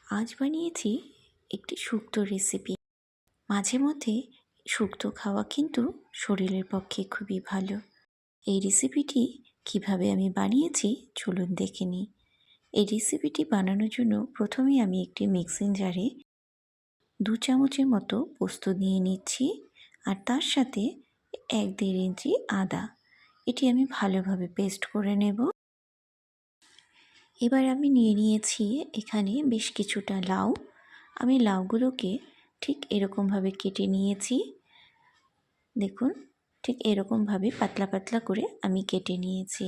আজ বানিয়েছি একটি শুক্তো রেসিপি। মাঝে মধ্যে শুক্তো খাওয়া কিন্তু শরীরের পক্ষে খুবই ভালো। এই রেসিপিটি কিভাবে আমি বানিয়েছি চলুন দেখে নিই। এই রেসিপিটি বানানোর জন্য প্রথমেই আমি একটি মিক্সিং জারে 2 চামচের মতো পোস্ত নিয়ে নিচ্ছি আর তার সাথে 1-1.5 ইঞ্চি আদা। এটি আমি ভালোভাবে পেস্ট করে নেব। এবার আমি নিয়ে নিয়েছি এখানে বেশ কিছুটা লাউ। আমি লাউগুলোকে ঠিক এরকমভাবে কেটে নিয়েছি। দেখুন, ঠিক এরকমভাবে পাতলা পাতলা করে আমি কেটে নিয়েছি।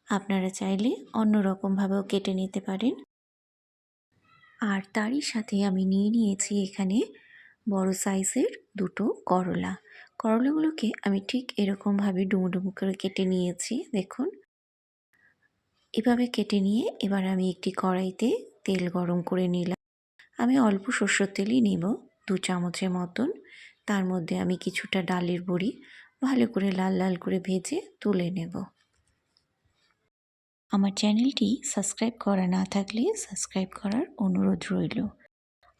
আপনারা চাইলে অন্য রকমভাবেও কেটে নিতে পারেন। আর তারই সাথে আমি নিয়ে নিয়েছি এখানে বড় সাইজের 2টো করলা। করলাগুলোকে আমি ঠিক এরকমভাবে ডুমো ডুমো করে কেটে নিয়েছি। দেখুন, এভাবে কেটে নিয়ে এবার আমি একটি কড়াইতে তেল গরম করে নিলাম। আমি অল্প সরষের তেলই নেব, 2 চামচের মতন। তার মধ্যে আমি কিছুটা ডালের বড়ি ভালো করে লাল লাল করে ভেজে তুলে নেব। আমার চ্যানেলটি সাবস্ক্রাইব করা না থাকলে সাবস্ক্রাইব করার অনুরোধ রইল।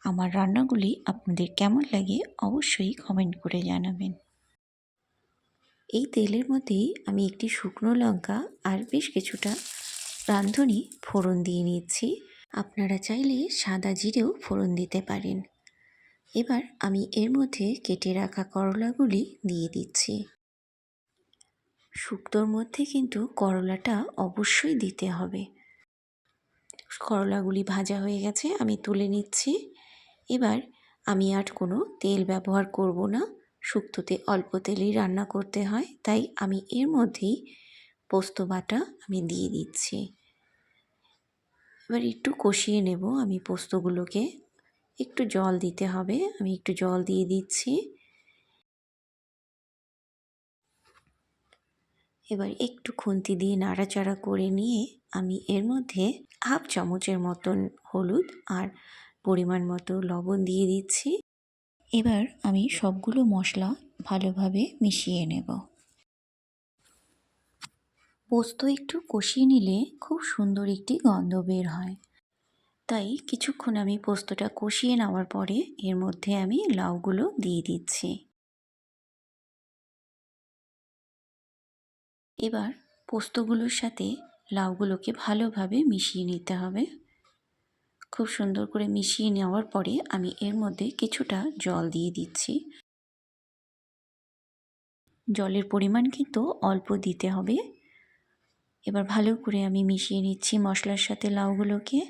আমার রান্নাগুলি আপনাদের কেমন লাগে অবশ্যই কমেন্ট করে জানাবেন। এই তেলের মধ্যেই আমি একটি শুকনো লঙ্কা আর বেশ কিছুটা রাঁধুনি ফোড়ন দিয়ে নিচ্ছি। আপনারা চাইলে সাদা জিরেও ফোড়ন দিতে পারেন। এবার আমি এর মধ্যে কেটে রাখা করলাগুলি দিয়ে দিচ্ছি। শুক্তোর মধ্যে কিন্তু করলাটা অবশ্যই দিতে হবে। করলাগুলি ভাজা হয়ে গেছে, আমি তুলে নিচ্ছি। এবার আমি আর কোনো তেল ব্যবহার করব না। শুক্তোতে অল্প তেলেই রান্না করতে হয়, তাই আমি এর মধ্যেই পোস্ত বাটা আমি দিয়ে দিচ্ছি। এবার একটু কষিয়ে নেব আমি পোস্তগুলোকে। একটু জল দিতে হবে, আমি একটু জল দিয়ে দিচ্ছি। এবার একটু খুন্তি দিয়ে নাড়াচাড়া করে নিয়ে আমি এর মধ্যে 1/2 চামচের মতন হলুদ আর পরিমাণ মতো লবণ দিয়ে দিচ্ছি। এবার আমি সবগুলো মশলা ভালোভাবে মিশিয়ে নেব। পোস্ত একটু কষিয়ে নিলে খুব সুন্দর একটি গন্ধ বের হয়, তাই কিছুক্ষণ আমি পোস্তটা কষিয়ে নেওয়ার পরে এর মধ্যে আমি লাউগুলো দিয়ে দিচ্ছি। এবার পোস্তগুলোর সাথে লাউগুলোকে ভালোভাবে মিশিয়ে নিতে হবে। খুব সুন্দর করে মিশিয়ে নেওয়ার পরে আমি এর মধ্যে কিছুটা জল দিয়ে দিচ্ছি। জলের পরিমাণ কিন্তু অল্প দিতে হবে। এবার ভালো করে আমি মিশিয়ে নিচ্ছি মশলার সাথে লাউগুলোকে।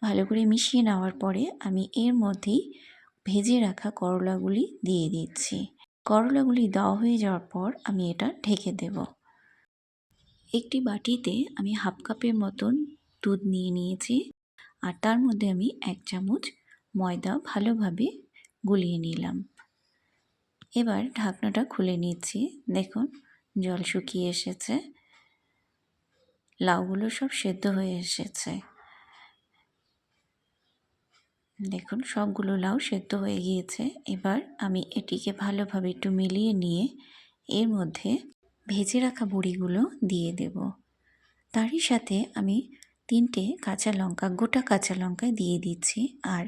ভালো করে মিশিয়ে নেওয়ার পরে আমি এর মধ্যেই ভেজে রাখা করলাগুলি দিয়ে দিচ্ছি। করলাগুলি দেওয়া হয়ে যাওয়ার পর আমি এটা ঢেকে দেব। একটি বাটিতে আমি 1/2 কাপের মতন দুধ নিয়ে নিয়েছি আর তার মধ্যে আমি 1 চামচ ময়দা ভালোভাবে গুলিয়ে নিলাম। এবার ঢাকনাটা খুলে নিচ্ছি। দেখুন, জল শুকিয়ে এসেছে, লাউগুলো সব সেদ্ধ হয়ে এসেছে। দেখুন, সবগুলো লাউ সেদ্ধ হয়ে গিয়েছে। এবার আমি এটিকে ভালোভাবে একটু মিলিয়ে নিয়ে এর মধ্যে ভেজে রাখা বড়িগুলো দিয়ে দেব। তারই সাথে আমি 3টে কাঁচা লঙ্কা, গোটা কাঁচা লঙ্কা দিয়ে দিচ্ছি আর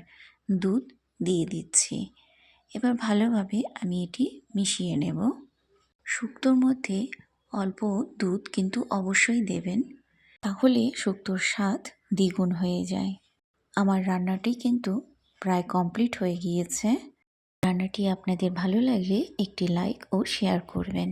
দুধ দিয়ে দিচ্ছি। এবার ভালোভাবে আমি এটি মিশিয়ে নেব। শুক্তোর মধ্যে অল্প দুধ কিন্তু অবশ্যই দেবেন, তাহলে শুক্তোর স্বাদ দ্বিগুণ হয়ে যায়। আমার রান্নাটি কিন্তু প্রায় কমপ্লিট হয়ে গিয়েছে। রান্নাটি আপনাদের ভালো লাগলে একটি লাইক ও শেয়ার করবেন।